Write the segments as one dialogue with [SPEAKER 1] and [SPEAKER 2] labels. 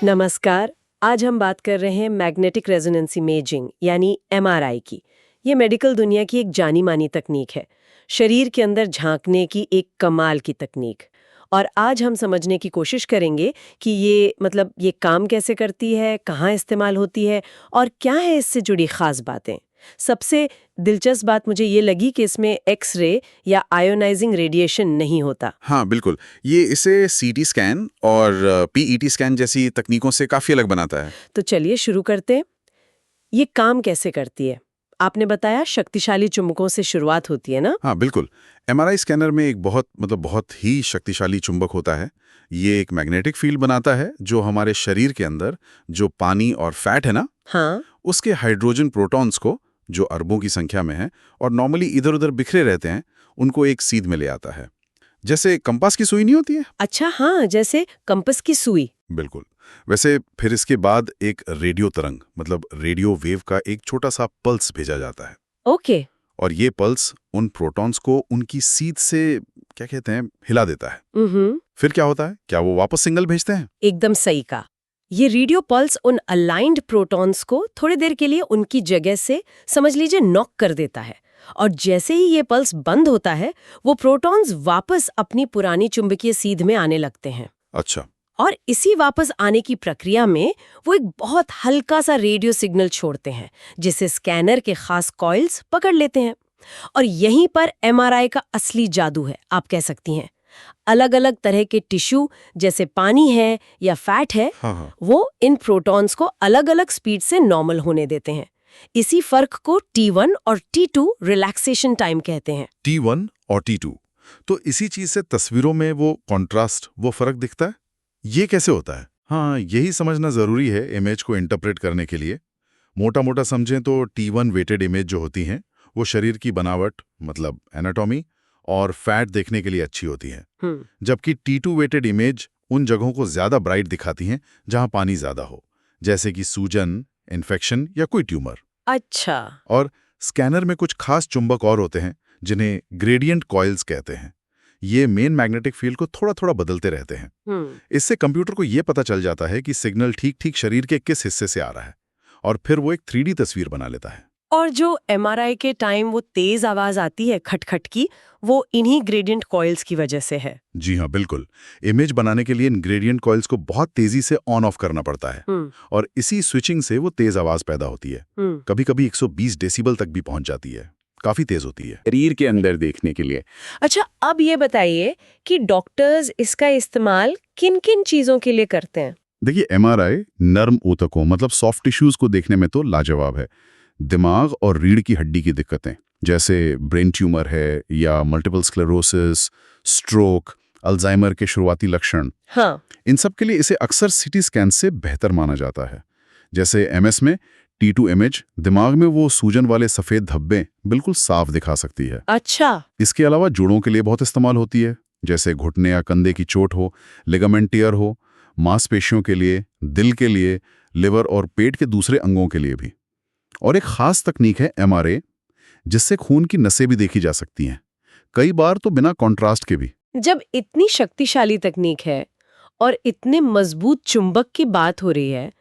[SPEAKER 1] नमस्कार। आज हम बात कर रहे हैं मैग्नेटिक रेजोनेंस इमेजिंग यानी एमआरआई की। ये मेडिकल दुनिया की एक जानी मानी तकनीक है, शरीर के अंदर झांकने की एक कमाल की तकनीक। और आज हम समझने की कोशिश करेंगे कि ये काम कैसे करती है, कहाँ इस्तेमाल होती है और क्या है इससे जुड़ी खास बातें। सबसे दिलचस्प बात मुझे ये लगी कि इसमें एक्स-रे या आयोनाइजिंग रेडिएशन नहीं होता।
[SPEAKER 2] हाँ, बिल्कुल। ये इसे सीटी स्कैन और पीईटी स्कैन जैसी तकनीकों से काफ़ी अलग बनाता है।
[SPEAKER 1] तो चलिए शुरू करते हैं। ये काम कैसे करती है? आपने बताया शक्तिशाली चुंबकों से शुरुआत होती है ना?
[SPEAKER 2] हाँ, बिल्कुल। एमआरआई स्कैनर में एक बहुत ही शक्तिशाली चुंबक होता है। ये एक मैग्नेटिक फील्ड बनाता है, जो हमारे शरीर के अंदर जो पानी और फैट है ना,
[SPEAKER 1] हाँ।
[SPEAKER 2] उसके हाइड्रोजन प्रोटॉन्स को, जो अरबों की संख्या में है और नॉर्मली इधर-उधर बिखरे रहते हैं, उनको एक सीध में ले आता है। जैसे कंपास की सुई नहीं होती है?
[SPEAKER 1] अच्छा, हाँ, जैसे कंपास की सुई।
[SPEAKER 2] बिल्कुल। वैसे फिर इसके बाद एक रेडियो तरंग रेडियो वेव का एक छोटा सा पल्स भेजा जाता है।
[SPEAKER 1] ओके।
[SPEAKER 2] और ये पल्स उन प्रोटॉन्स को उनकी सीध से क्या कहते हैं हिला देता है। फिर क्या होता है? क्या वो वापस सिग्नल भेजते हैं?
[SPEAKER 1] एकदम सही कहा। ये रेडियो पल्स उन अलाइंड प्रोटॉन्स को थोड़ी देर के लिए उनकी जगह से समझ लीजिए नॉक कर देता है। और जैसे ही ये पल्स बंद होता है, वो प्रोटॉन्स वापस अपनी पुरानी चुंबकीय सीध में आने लगते हैं।
[SPEAKER 2] अच्छा।
[SPEAKER 1] और इसी वापस आने की प्रक्रिया में वो एक बहुत हल्का सा रेडियो सिग्नल छोड़ते हैं, जिसे स्कैनर के खास कॉइल्स पकड़ लेते हैं। और यहीं पर एमआरआई का असली जादू है, आप कह सकती हैं। अलग अलग तरह के टिश्यू जैसे पानी है या फैट है,
[SPEAKER 2] हाँ।
[SPEAKER 1] वो इन प्रोटॉन्स को अलग अलग स्पीड से नॉर्मल होने देते हैं। इसी फर्क को T1 और T2 रिलैक्सेशन टाइम कहते हैं।
[SPEAKER 2] T1 और T2। तो इसी चीज से तस्वीरों में वो कॉन्ट्रास्ट, वो फर्क दिखता है। ये कैसे होता है? हाँ, यही समझना जरूरी है इमेज को इंटरप्रेट करने के लिए। मोटा मोटा समझें तो T1 वेटेड इमेज जो होती हैं, वो शरीर की बनावट एनाटॉमी और फैट देखने के लिए अच्छी होती है। जबकि T2 वेटेड इमेज उन जगहों को ज्यादा ब्राइट दिखाती हैं जहां पानी ज्यादा हो, जैसे कि सूजन, इन्फेक्शन या कोई ट्यूमर।
[SPEAKER 1] अच्छा।
[SPEAKER 2] और स्कैनर में कुछ खास चुंबक और होते हैं जिन्हें ग्रेडियंट कॉइल्स कहते हैं। ये मेन मैग्नेटिक फील्ड को थोड़ा थोड़ा बदलते रहते हैं। इससे कंप्यूटर को ये पता चल जाता है कि सिग्नल ठीक ठीक शरीर के किस हिस्से से आ रहा है, और फिर वो एक 3D तस्वीर बना लेता है।
[SPEAKER 1] और जो एमआरआई के टाइम वो तेज आवाज आती है खटखट की, वो इन्हीं ग्रेडियंट कॉइल्स की वजह से है।
[SPEAKER 2] जी हाँ, बिल्कुल। इमेज बनाने के लिए इन ग्रेडियंट कॉइल्स को बहुत तेजी से ऑन ऑफ करना पड़ता है, और इसी स्विचिंग से वो तेज आवाज पैदा होती है। कभी-कभी 120 डेसिबल तक भी पहुंच जाती है। काफी तेज होती है शरीर के अंदर देखने के लिए।
[SPEAKER 1] अच्छा, अब ये बताइए कि डॉक्टर्स इसका इस्तेमाल किन-किन चीजों के लिए करते हैं?
[SPEAKER 2] देखिए, एमआरआई नर्म ऊतकों सॉफ्ट टिश्यूज को देखने में तो लाजवाब है। दिमाग और रीढ़ की हड्डी की दिक्कतें, जैसे ब्रेन ट्यूमर है या मल्टीपल स्क्लेरोसिस, स्ट्रोक, अल्जाइमर के शुरुआती लक्षण,
[SPEAKER 1] हाँ।
[SPEAKER 2] इन सब के लिए इसे अक्सर सीटी स्कैन से बेहतर माना जाता है। जैसे एमएस में T2 इमेज दिमाग में वो सूजन वाले सफेद धब्बे बिल्कुल साफ दिखा सकती है।
[SPEAKER 1] अच्छा।
[SPEAKER 2] इसके अलावा जोड़ों के लिए बहुत इस्तेमाल होती है, जैसे घुटने या कंधे की चोट हो, लिगामेंट टियर हो, मांसपेशियों के लिए, दिल के लिए, लिवर और पेट के दूसरे अंगों के लिए भी। और एक खास तकनीक है एमआरए, जिससे खून की नसें भी देखी जा सकती हैं, कई बार तो बिना कॉन्ट्रास्ट के भी।
[SPEAKER 1] जब इतनी शक्तिशाली तकनीक है और इतने मजबूत चुंबक की बात हो रही है,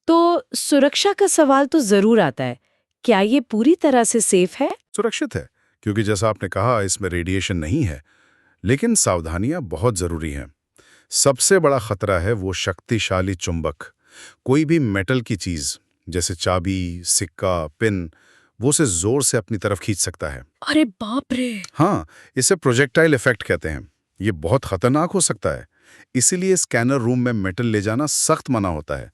[SPEAKER 1] तो सुरक्षा का सवाल तो जरूर आता है। क्या ये पूरी तरह से सेफ है?
[SPEAKER 2] सुरक्षित है, क्योंकि जैसा आपने कहा इसमें रेडिएशन नहीं है, लेकिन सावधानियां बहुत जरूरी हैं। सबसे बड़ा खतरा है वो शक्तिशाली चुंबक। कोई भी मेटल की चीज, जैसे चाबी, सिक्का, पिन, वो उसे जोर से अपनी तरफ खींच सकता है।
[SPEAKER 1] अरे बाप रे!
[SPEAKER 2] हाँ, इसे प्रोजेक्टाइल इफेक्ट कहते हैं। ये बहुत खतरनाक हो सकता है। इसीलिए स्कैनर रूम में मेटल ले जाना सख्त मना होता है।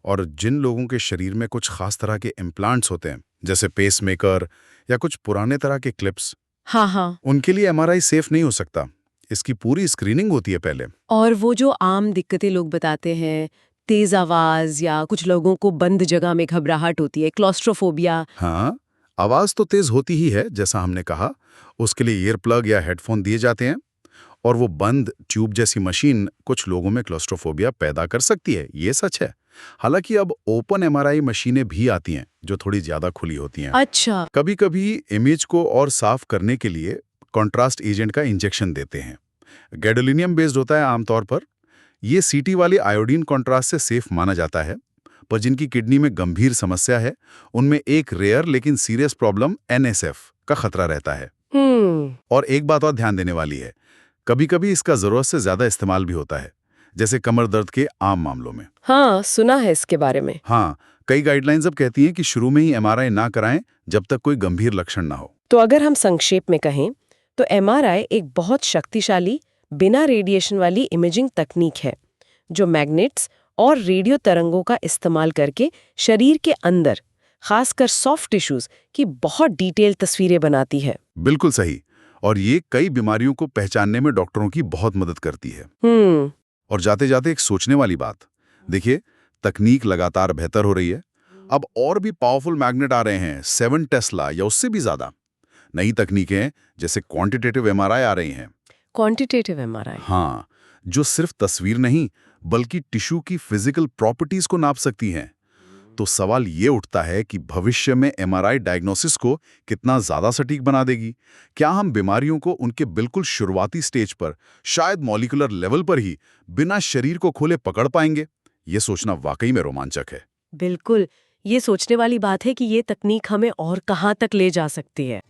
[SPEAKER 2] और जिन लोगों के शरीर में कुछ खास तरह के इम्प्लांट्स होते हैं, जैसे पेसमेकर या कुछ पुराने तरह के क्लिप्स,
[SPEAKER 1] हाँ।
[SPEAKER 2] उनके लिए एमआरआई सेफ नहीं हो सकता। इसकी पूरी स्क्रीनिंग होती है पहले।
[SPEAKER 1] और वो जो आम दिक्कतें लोग बताते हैं, तेज आवाज या कुछ लोगों को बंद जगह में घबराहट होती है, क्लॉस्ट्रोफोबिया।
[SPEAKER 2] हाँ, आवाज तो तेज होती ही है, जैसा हमने कहा। उसके लिए ईयर प्लग या हेडफोन दिए जाते हैं। और वो बंद ट्यूब जैसी मशीन कुछ लोगों में क्लॉस्ट्रोफोबिया पैदा कर सकती है, ये सच है। हालांकि अब ओपन एमआरआई मशीनें भी आती हैं जो थोड़ी ज्यादा खुली होती हैं।
[SPEAKER 1] अच्छा।
[SPEAKER 2] कभी कभी इमेज को और साफ करने के लिए कॉन्ट्रास्ट एजेंट का इंजेक्शन देते हैं। गैडोलिनियम बेस्ड होता है आमतौर पर। ये सीटी वाले आयोडीन कॉन्ट्रास्ट से सेफ माना जाता है, पर जिनकी किडनी में गंभीर समस्या है उनमें एक रेयर लेकिन सीरियस प्रॉब्लम एनएसएफ का खतरा रहता है। और एक बात और ध्यान देने वाली है, कभी-कभी इसका जरूरत से ज्यादा इस्तेमाल भी होता है, जैसे कमर दर्द के आम मामलों में।
[SPEAKER 1] हाँ, सुना है इसके बारे में।
[SPEAKER 2] हाँ, कई गाइडलाइंस अब कहती हैं कि शुरू में ही एमआरआई ना कराएं जब तक कोई गंभीर लक्षण ना हो।
[SPEAKER 1] तो अगर हम संक्षेप में कहें तो एमआरआई एक बहुत शक्तिशाली बिना रेडिएशन वाली इमेजिंग तकनीक है जो मैग्नेट्स और रेडियो तरंगों का इस्तेमाल करके शरीर के अंदर खासकर सॉफ्ट टिश्यूज की बहुत डिटेल तस्वीरें बनाती है।
[SPEAKER 2] बिल्कुल सही। और ये कई बीमारियों को पहचानने में डॉक्टरों की बहुत मदद करती है। और जाते जाते एक सोचने वाली बात, देखिए तकनीक लगातार बेहतर हो रही है। अब और भी पावरफुल मैग्नेट आ रहे हैं, 7 टेस्ला या उससे भी ज्यादा। नई तकनीकें जैसे क्वांटिटेटिव एमआरआई आ रही हैं।
[SPEAKER 1] Quantitative MRI?
[SPEAKER 2] हाँ, जो सिर्फ तस्वीर नहीं बल्कि टिश्यू की फिजिकल प्रॉपर्टीज को नाप सकती हैं। तो सवाल ये उठता है कि भविष्य में एमआरआई डायग्नोसिस को कितना ज्यादा सटीक बना देगी। क्या हम बीमारियों को उनके बिल्कुल शुरुआती स्टेज पर, शायद मॉलिक्यूलर लेवल पर ही बिना शरीर को खोले पकड़ पाएंगे? ये सोचना वाकई में रोमांचक है।
[SPEAKER 1] बिल्कुल, ये सोचने वाली बात है कि ये तकनीक हमें और कहां तक ले जा सकती है।